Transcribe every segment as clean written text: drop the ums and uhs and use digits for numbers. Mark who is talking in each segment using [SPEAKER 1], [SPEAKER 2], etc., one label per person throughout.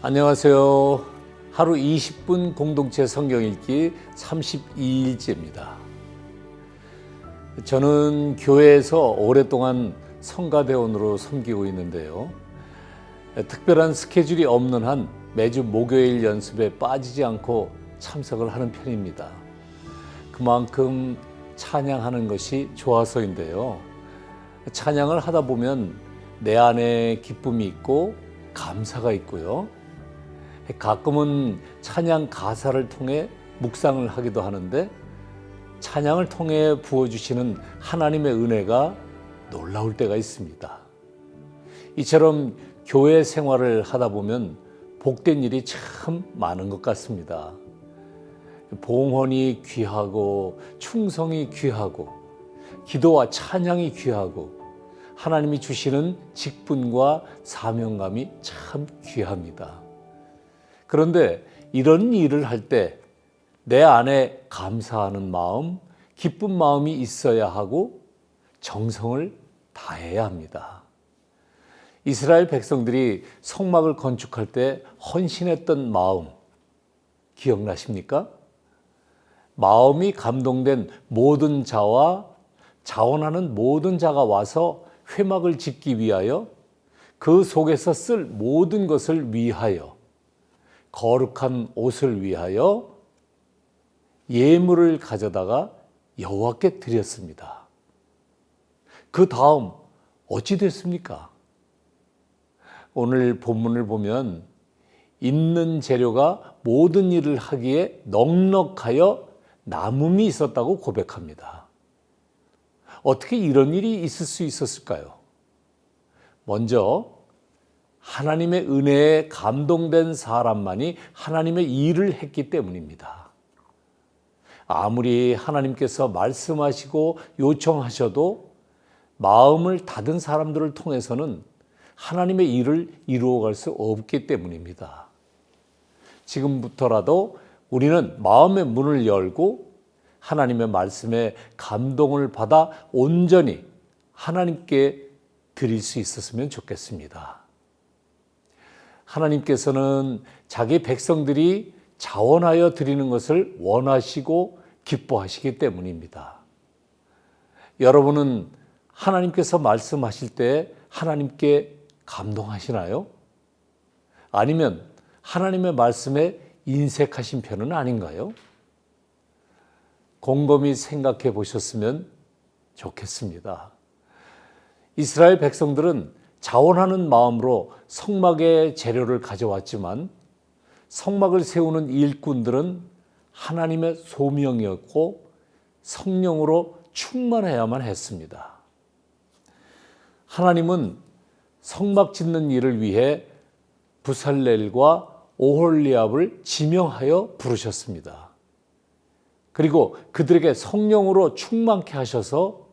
[SPEAKER 1] 안녕하세요. 하루 20분 공동체 성경 읽기 32일째입니다. 저는 교회에서 오랫동안 성가대원으로 섬기고 있는데요. 특별한 스케줄이 없는 한 매주 목요일 연습에 빠지지 않고 참석을 하는 편입니다. 그만큼 찬양하는 것이 좋아서인데요. 찬양을 하다 보면 내 안에 기쁨이 있고 감사가 있고요. 가끔은 찬양 가사를 통해 묵상을 하기도 하는데 찬양을 통해 부어주시는 하나님의 은혜가 놀라울 때가 있습니다. 이처럼 교회 생활을 하다 보면 복된 일이 참 많은 것 같습니다. 봉헌이 귀하고 충성이 귀하고 기도와 찬양이 귀하고 하나님이 주시는 직분과 사명감이 참 귀합니다. 그런데 이런 일을 할 때 내 안에 감사하는 마음, 기쁜 마음이 있어야 하고 정성을 다해야 합니다. 이스라엘 백성들이 성막을 건축할 때 헌신했던 마음 기억나십니까? 마음이 감동된 모든 자와 자원하는 모든 자가 와서 회막을 짓기 위하여 그 속에서 쓸 모든 것을 위하여 거룩한 옷을 위하여 예물을 가져다가 여호와께 드렸습니다. 그 다음 어찌 됐습니까? 오늘 본문을 보면 있는 재료가 모든 일을 하기에 넉넉하여 남음이 있었다고 고백합니다. 어떻게 이런 일이 있을 수 있었을까요? 먼저 하나님의 은혜에 감동된 사람만이 하나님의 일을 했기 때문입니다. 아무리 하나님께서 말씀하시고 요청하셔도 마음을 닫은 사람들을 통해서는 하나님의 일을 이루어갈 수 없기 때문입니다. 지금부터라도 우리는 마음의 문을 열고 하나님의 말씀에 감동을 받아 온전히 하나님께 드릴 수 있었으면 좋겠습니다. 하나님께서는 자기 백성들이 자원하여 드리는 것을 원하시고 기뻐하시기 때문입니다. 여러분은 하나님께서 말씀하실 때 하나님께 감동하시나요? 아니면 하나님의 말씀에 인색하신 편은 아닌가요? 곰곰이 생각해 보셨으면 좋겠습니다. 이스라엘 백성들은 자원하는 마음으로 성막의 재료를 가져왔지만 성막을 세우는 일꾼들은 하나님의 소명이었고 성령으로 충만해야만 했습니다. 하나님은 성막 짓는 일을 위해 부살렐과 오홀리압을 지명하여 부르셨습니다. 그리고 그들에게 성령으로 충만케 하셔서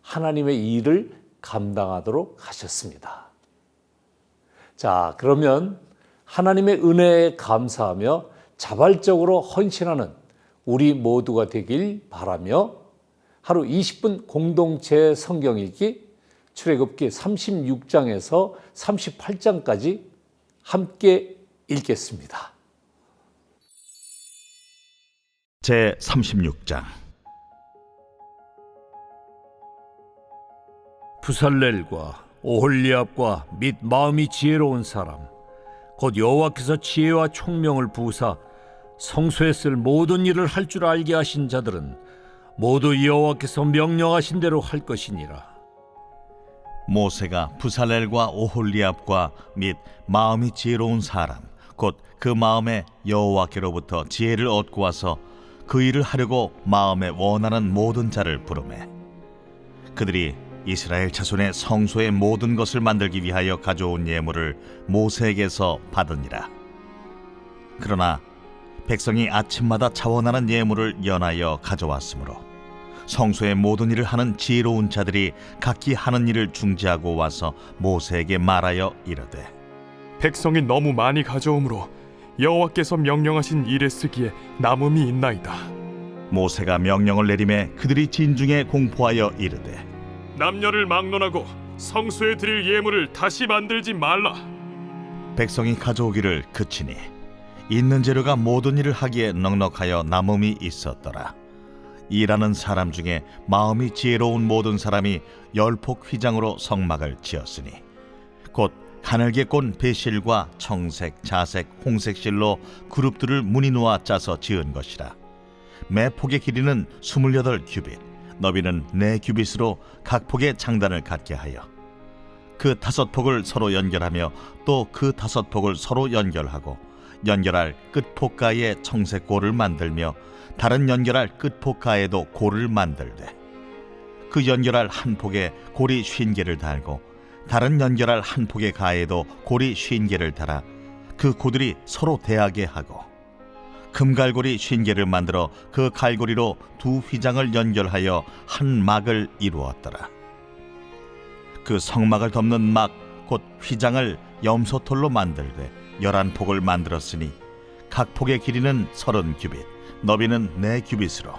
[SPEAKER 1] 하나님의 일을 감당하도록 하셨습니다. 자, 그러면 하나님의 은혜에 감사하며 자발적으로 헌신하는 우리 모두가 되길 바라며 하루 20분 공동체 성경 읽기 출애굽기 36장에서 38장까지 함께 읽겠습니다.
[SPEAKER 2] 제 36장.
[SPEAKER 3] 부살렐과 오홀리압과 및 마음이 지혜로운 사람 곧 여호와께서 지혜와 총명을 부으사 성소에 쓸 모든 일을 할 줄 알게 하신 자들은 모두 여호와께서 명령하신 대로 할 것이니라.
[SPEAKER 2] 모세가 부살렐과 오홀리압과 및 마음이 지혜로운 사람 곧 그 마음에 여호와께로부터 지혜를 얻고 와서 그 일을 하려고 마음에 원하는 모든 자를 부르매 그들이 이스라엘 자손의 성소의 모든 것을 만들기 위하여 가져온 예물을 모세에게서 받으니라. 그러나 백성이 아침마다 자원하는 예물을 연하여 가져왔으므로 성소의 모든 일을 하는 지혜로운 자들이 각기 하는 일을 중지하고 와서 모세에게 말하여 이르되
[SPEAKER 4] 백성이 너무 많이 가져오므로 여호와께서 명령하신 일에 쓰기에 남음이 있나이다.
[SPEAKER 2] 모세가 명령을 내리매 그들이 진중에 공포하여 이르되
[SPEAKER 4] 남녀를 막론하고 성소에 드릴 예물을 다시 만들지 말라.
[SPEAKER 2] 백성이 가져오기를 그치니 있는 재료가 모든 일을 하기에 넉넉하여 남음이 있었더라. 일하는 사람 중에 마음이 지혜로운 모든 사람이 10폭 휘장으로 성막을 지었으니 곧 가늘게 꼰 배실과 청색, 자색, 홍색 실로 그룹들을 무늬 놓아 짜서 지은 것이라. 매 폭의 길이는 28규빗, 너비는 4규빗으로 각 폭의 장단을 갖게 하여 그 5폭을 서로 연결하며 또 그 5폭을 서로 연결하고 연결할 끝폭가에 청색골을 만들며 다른 연결할 끝폭가에도 골을 만들되 그 연결할 한 폭에 골이 50개를 달고 다른 연결할 한 폭의 가에도 골이 50개를 달아 그 고들이 서로 대하게 하고 금갈고리 50개를 만들어 그 갈고리로 두 휘장을 연결하여 한 막을 이루었더라. 그 성막을 덮는 막 곧 휘장을 염소털로 만들되 11폭을 만들었으니 각 폭의 길이는 30규빗, 너비는 4규빗으로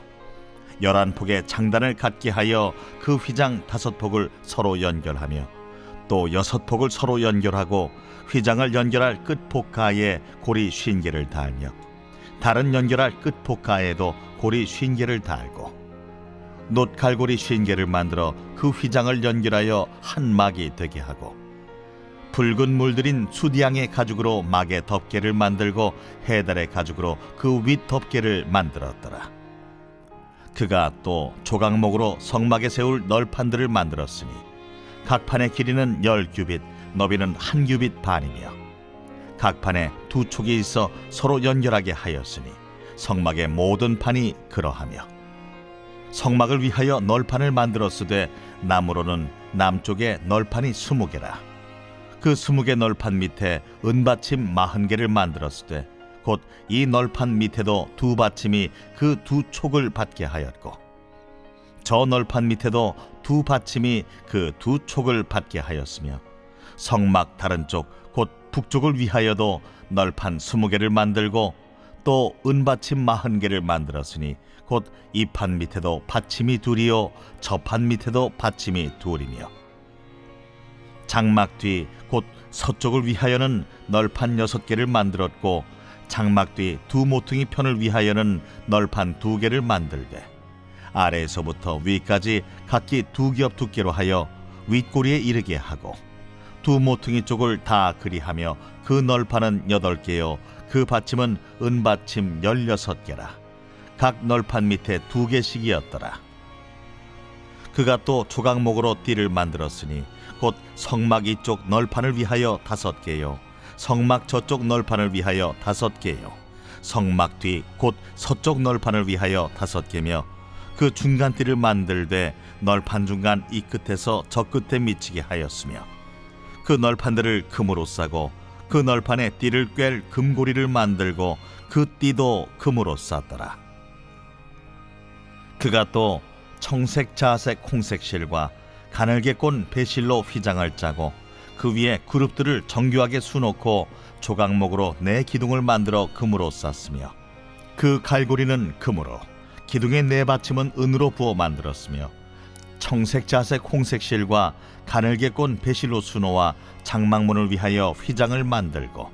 [SPEAKER 2] 11폭의 장단을 갖게 하여 그 휘장 5폭을 서로 연결하며 또 6폭을 서로 연결하고 휘장을 연결할 끝폭가에 고리 50개를 달며 다른 연결할 끝폭가에도 고리 50개를 달고 놋갈고리 50개를 만들어 그 휘장을 연결하여 한 막이 되게 하고 붉은 물들인 수디양의 가죽으로 막의 덮개를 만들고 해달의 가죽으로 그 윗 덮개를 만들었더라. 그가 또 조각목으로 성막에 세울 널판들을 만들었으니 각 판의 길이는 10규빗, 너비는 1규빗 반이며 각 판에 2촉이 있어 서로 연결하게 하였으니 성막의 모든 판이 그러하며 성막을 위하여 널판을 만들었으되 나무로는 남쪽에 널판이 20개라. 그 20개 널판 밑에 은받침 40개를 만들었으되 곧 이 널판 밑에도 두 받침이 그 두 촉을 받게 하였고 저 널판 밑에도 두 받침이 그 두 촉을 받게 하였으며 성막 다른 쪽 곧 북쪽을 위하여도 널판 20개를 만들고 또 은받침 40개를 만들었으니 곧 이 판 밑에도 받침이 둘이요 저 판 밑에도 받침이 둘이며 장막 뒤 곧 서쪽을 위하여는 널판 6개를 만들었고 장막 뒤 두 모퉁이 편을 위하여는 널판 2개를 만들되 아래에서부터 위까지 각기 2겹 두께로 하여 윗꼬리에 이르게 하고 두 모퉁이 쪽을 다 그리하며 그 널판은 8개요 그 받침은 은받침 16개라. 각 널판 밑에 2개씩이었더라. 그가 또 조각목으로 띠를 만들었으니 곧 성막 이쪽 널판을 위하여 5개요 성막 저쪽 널판을 위하여 5개요 성막 뒤 곧 서쪽 널판을 위하여 5개며 그 중간 띠를 만들되 널판 중간 이 끝에서 저 끝에 미치게 하였으며 그 널판들을 금으로 싸고 그 널판에 띠를 꿰 금고리를 만들고 그 띠도 금으로 쌌더라. 그가 또 청색, 자색, 홍색 실과 가늘게 꼰 배실로 휘장을 짜고 그 위에 그룹들을 정교하게 수놓고 조각목으로 4기둥을 만들어 금으로 쌌으며 그 갈고리는 금으로 기둥의 4받침은 은으로 부어 만들었으며 청색, 자색, 홍색 실과 가늘게 꼰 배실로 수놓아 장막문을 위하여 휘장을 만들고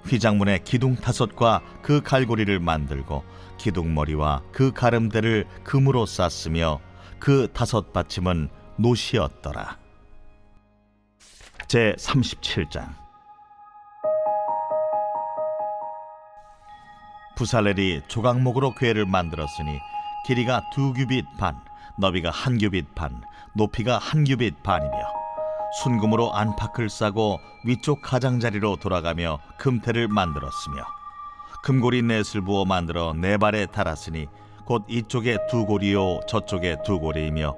[SPEAKER 2] 휘장문의 기둥 5과 그 갈고리를 만들고 기둥머리와 그 가름대를 금으로 쌌으며 그 5받침은 노시였더라. 제 37장. 부살렐이 조각목으로 궤를 만들었으니 길이가 2규빗 반, 너비가 1규빗 반, 높이가 1규빗 반이며 순금으로 안팎을 싸고 위쪽 가장자리로 돌아가며 금태를 만들었으며 금고리 넷을 부어 만들어 4발에 달았으니 곧 이쪽에 2고리요 저쪽에 2고리이며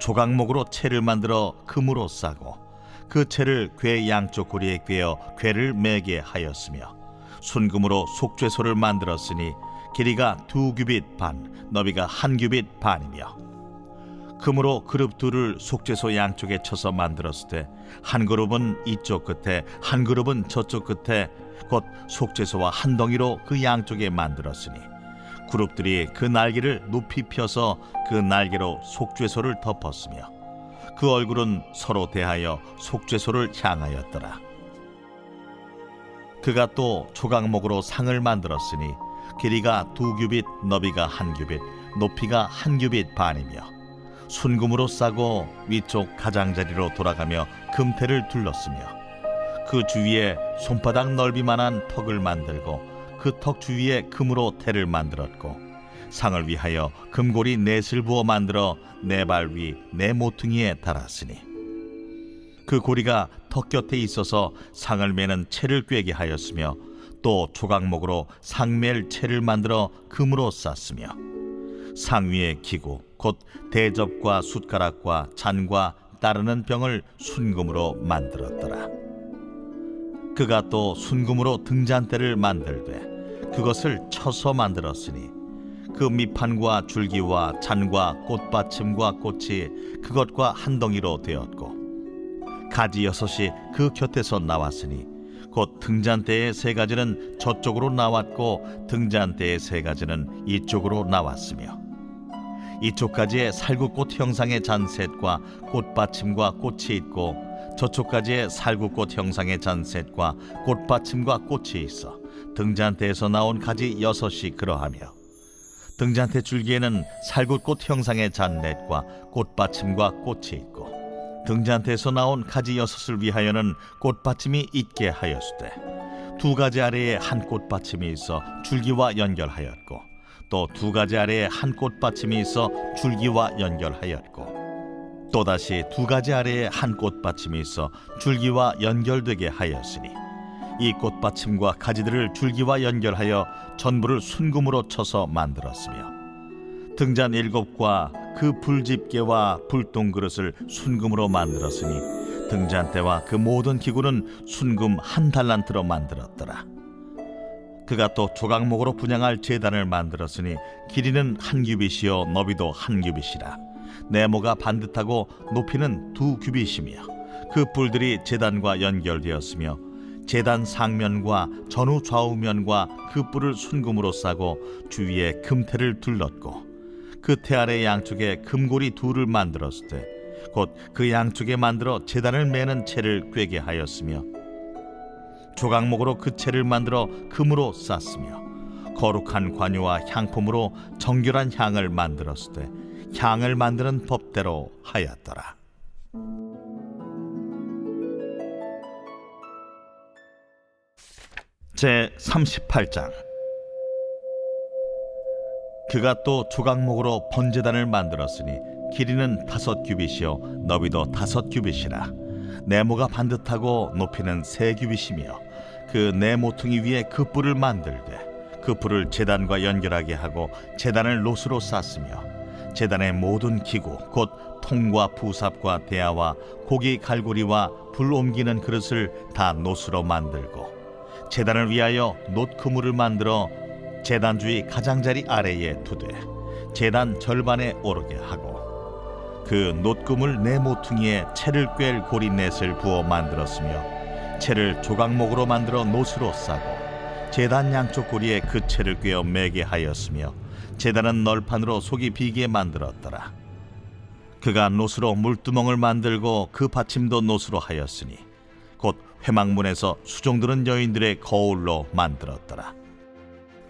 [SPEAKER 2] 조각목으로 채를 만들어 금으로 싸고 그 채를 궤 양쪽 고리에 꿰어 궤를 매게 하였으며 순금으로 속죄소를 만들었으니 길이가 2규빗 반, 너비가 1규빗 반이며 금으로 그룹 둘을 속죄소 양쪽에 쳐서 만들었을 때 한 그룹은 이쪽 끝에 한 그룹은 저쪽 끝에 곧 속죄소와 한 덩이로 그 양쪽에 만들었으니 그룹들이 그 날개를 높이 펴서 그 날개로 속죄소를 덮었으며 그 얼굴은 서로 대하여 속죄소를 향하였더라. 그가 또 조각목으로 상을 만들었으니 길이가 2규빗, 너비가 1규빗, 높이가 1규빗 반이며 순금으로 싸고 위쪽 가장자리로 돌아가며 금태를 둘렀으며 그 주위에 손바닥 넓이만한 턱을 만들고 그 턱 주위에 금으로 태를 만들었고 상을 위하여 금고리 넷을 부어 만들어 네 발 위 네 모퉁이에 달았으니 그 고리가 턱 곁에 있어서 상을 매는 채를 꿰게 하였으며 또 조각목으로 상멜 채를 만들어 금으로 쌌으며 상 위에 기구 곧 대접과 숟가락과 잔과 따르는 병을 순금으로 만들었더라. 그가 또 순금으로 등잔대를 만들되 그것을 쳐서 만들었으니 그 밑판과 줄기와 잔과 꽃받침과 꽃이 그것과 한 덩이로 되었고 가지 6이 그 곁에서 나왔으니 곧 등잔대의 3가지는 저쪽으로 나왔고 등잔대의 3가지는 이쪽으로 나왔으며 이쪽 가지에 살구꽃 형상의 잔셋과 꽃받침과 꽃이 있고 저쪽 가지에 살구꽃 형상의 잔셋과 꽃받침과 꽃이 있어 등잔대에서 나온 가지 6이 그러하며 등잔대 줄기에는 살구꽃 형상의 잔넷과 꽃받침과 꽃이 있고 등잔대에서 나온 가지 6을 위하여는 꽃받침이 있게 하였으되 2가지 아래에 한 꽃받침이 있어 줄기와 연결하였고 또 2가지 아래에 한 꽃받침이 있어 줄기와 연결하였고 또다시 2가지 아래에 한 꽃받침이 있어 줄기와 연결되게 하였으니 이 꽃받침과 가지들을 줄기와 연결하여 전부를 순금으로 쳐서 만들었으며 등잔 7과 그 불집게와 불똥그릇을 순금으로 만들었으니 등잔대와 그 모든 기구는 순금 1달란트로 만들었더라. 그가 또 조각목으로 분향할 제단을 만들었으니 길이는 1규빗이요 너비도 1규빗이라 네모가 반듯하고 높이는 2규빗이며 그 뿔들이 제단과 연결되었으며 제단 상면과 전후 좌우면과 그 뿔을 순금으로 싸고 주위에 금태를 둘렀고 그 태 아래 양쪽에 금고리 2를 만들었을 때 곧 그 양쪽에 만들어 제단을 매는 채를 꿰게 하였으며 조각목으로 그 채를 만들어 금으로 쌌으며 거룩한 관유와 향품으로 정결한 향을 만들었을 때 향을 만드는 법대로 하였더라. 제 38장. 그가 또 조각목으로 번제단을 만들었으니 길이는 5규빗이요 너비도 5규빗이라 네모가 반듯하고 높이는 3규빗이며 그 네 모퉁이 위에 그 뿔을 만들되 그 뿔을 제단과 연결하게 하고 제단을 노수로 쌌으며 제단의 모든 기구 곧 통과 부삽과 대야와 고기 갈고리와 불 옮기는 그릇을 다 노수로 만들고 제단을 위하여 놋그물을 만들어 제단 주위 가장자리 아래에 두되 제단 절반에 오르게 하고 그 놋그물 네 모퉁이에 채를 꿰 고리넷을 부어 만들었으며 채를 조각목으로 만들어 놋으로 싸고 제단 양쪽 고리에 그 채를 꿰어 매게 하였으며 제단은 널판으로 속이 비게 만들었더라. 그가 놋으로 물두멍을 만들고 그 받침도 놋으로 하였으니 곧 회막문에서 수종드는 여인들의 거울로 만들었더라.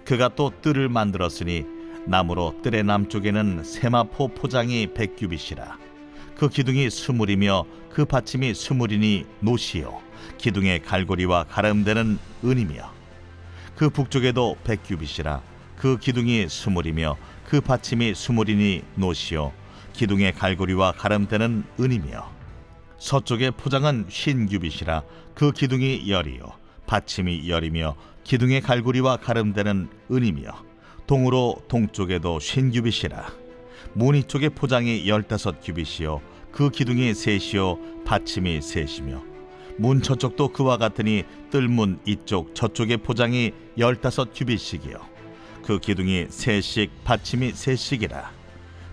[SPEAKER 2] 그가 또 뜰을 만들었으니 나무로 뜰의 남쪽에는 세마포 포장이 100규빗이라 그 기둥이 스물이며 그 받침이 스물이니 놋이요 기둥의 갈고리와 가름대는 은이며 그 북쪽에도 100규빗이라 그 기둥이 스물이며 그 받침이 스물이니 놋이요 기둥의 갈고리와 가름대는 은이며 서쪽의 포장은 50규빗이라 그 기둥이 10이요 받침이 10이며 기둥의 갈고리와 가름대는 은이며 동으로 동쪽에도 50규빗이라 무늬 쪽의 포장이 15규빗이요 그 기둥이 3이요 받침이 3이며 문 저쪽도 그와 같으니 뜰문 이쪽 저쪽의 포장이 15규빗씩이요 그 기둥이 3씩 받침이 3씩이라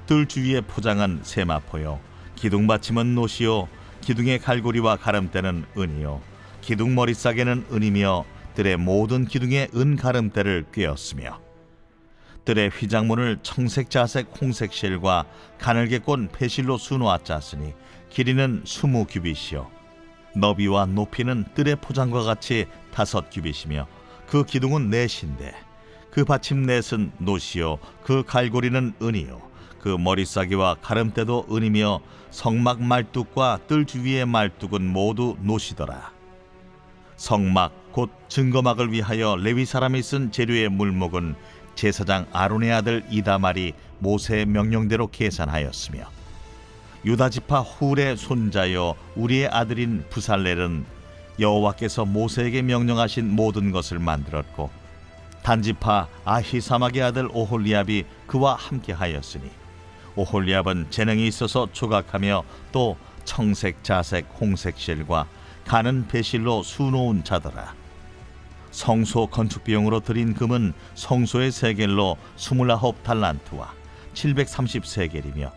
[SPEAKER 2] 뜰 주위의 포장은 세마포요 기둥 받침은 놋이요 기둥의 갈고리와 가름대는 은이요 기둥 머리싸개는 은이며 뜰의 모든 기둥에 은 가름대를 꿰었으며 뜰의 휘장문을 청색 자색 홍색 실과 가늘게 꼰 배실로 수놓아 짰으니 길이는 20규빗이요 너비와 높이는 뜰의 포장과 같이 5규빗이며 그 기둥은 넷인데 그 받침 넷은 놋이요 그 갈고리는 은이요 그 머리싸기와 가름대도 은이며 성막 말뚝과 뜰 주위의 말뚝은 모두 놋이더라. 성막 곧 증거막을 위하여 레위 사람이 쓴 재료의 물목은 제사장 아론의 아들 이다말이 모세의 명령대로 계산하였으며 유다 지파 훌의 손자여 우리의 아들인 부살렐은 여호와께서 모세에게 명령하신 모든 것을 만들었고 단지파 아히사막의 아들 오홀리압이 그와 함께하였으니 오홀리압은 재능이 있어서 조각하며 또 청색, 자색, 홍색 실과 가는 배실로 수놓은 자더라. 성소 건축 비용으로 들인 금은 성소의 세겔로 29달란트와 730세겔이며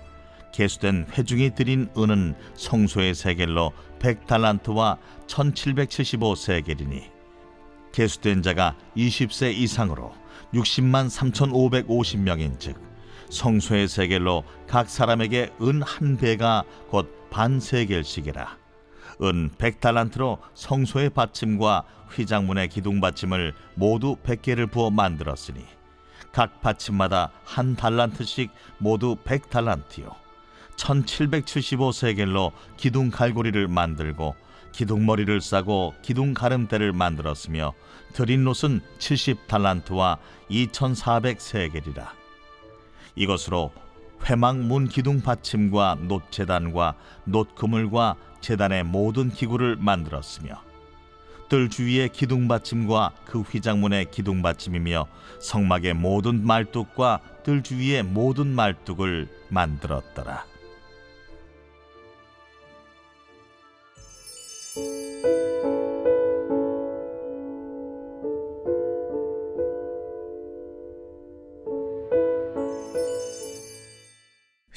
[SPEAKER 2] 계수된 회중이 들인 은은 성소의 세겔로 100달란트와 1775세겔이니 계수된 자가 20세 이상으로 60만 3,550명인즉 성소의 세겔로 각 사람에게 은 한 배가 곧 반 세겔씩이라. 은 100달란트로 성소의 받침과 휘장문의 기둥 받침을 모두 100개를 부어 만들었으니 각 받침마다 한 달란트씩 모두 100달란트요 1775세겔로 기둥 갈고리를 만들고 기둥머리를 싸고 기둥 가름대를 만들었으며 들인 놋은 70달란트와 2400세겔이라. 이것으로 회막문 기둥 받침과 놋 제단과 놋 그물과 제단의 모든 기구를 만들었으며 뜰 주위의 기둥 받침과 그 휘장문의 기둥 받침이며 성막의 모든 말뚝과 뜰 주위의 모든 말뚝을 만들었더라.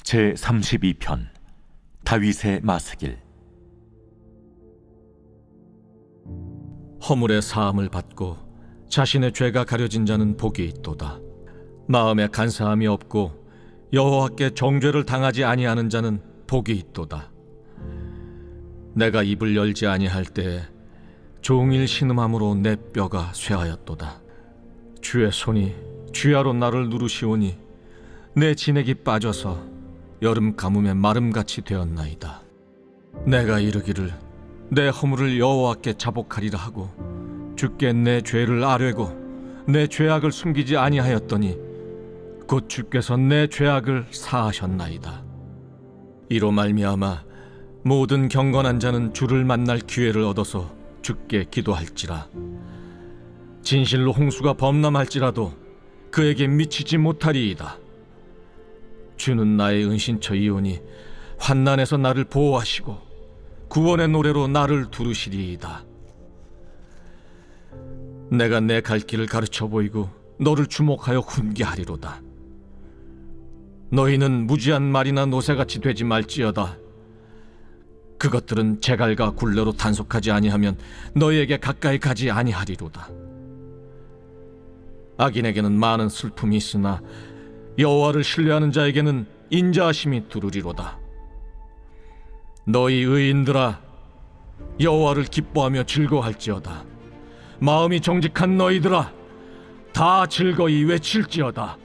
[SPEAKER 5] 제32편 다윗의 마스길.
[SPEAKER 6] 허물의 사함을 받고 자신의 죄가 가려진 자는 복이 있도다. 마음에 간사함이 없고 여호와께 정죄를 당하지 아니하는 자는 복이 있도다. 내가 입을 열지 아니할 때에 종일 신음함으로 내 뼈가 쇠하였도다. 주의 손이 쥐하로 나를 누르시오니 내 진액이 빠져서 여름 가뭄에 마름같이 되었나이다. 내가 이르기를 내 허물을 여호와께 자복하리라 하고 주께 내 죄를 아뢰고 내 죄악을 숨기지 아니하였더니 곧 주께서 내 죄악을 사하셨나이다. 이로 말미암아 모든 경건한 자는 주를 만날 기회를 얻어서 주께 기도할지라. 진실로 홍수가 범람할지라도 그에게 미치지 못하리이다. 주는 나의 은신처이오니 환난에서 나를 보호하시고 구원의 노래로 나를 두르시리이다. 내가 내 갈 길을 가르쳐 보이고 너를 주목하여 훈계하리로다. 너희는 무지한 말이나 노새같이 되지 말지어다. 그것들은 제갈과 굴레로 단속하지 아니하면 너희에게 가까이 가지 아니하리로다. 악인에게는 많은 슬픔이 있으나 여호와를 신뢰하는 자에게는 인자하심이 두루리로다. 너희 의인들아, 여호와를 기뻐하며 즐거워할지어다. 마음이 정직한 너희들아, 다 즐거이 외칠지어다.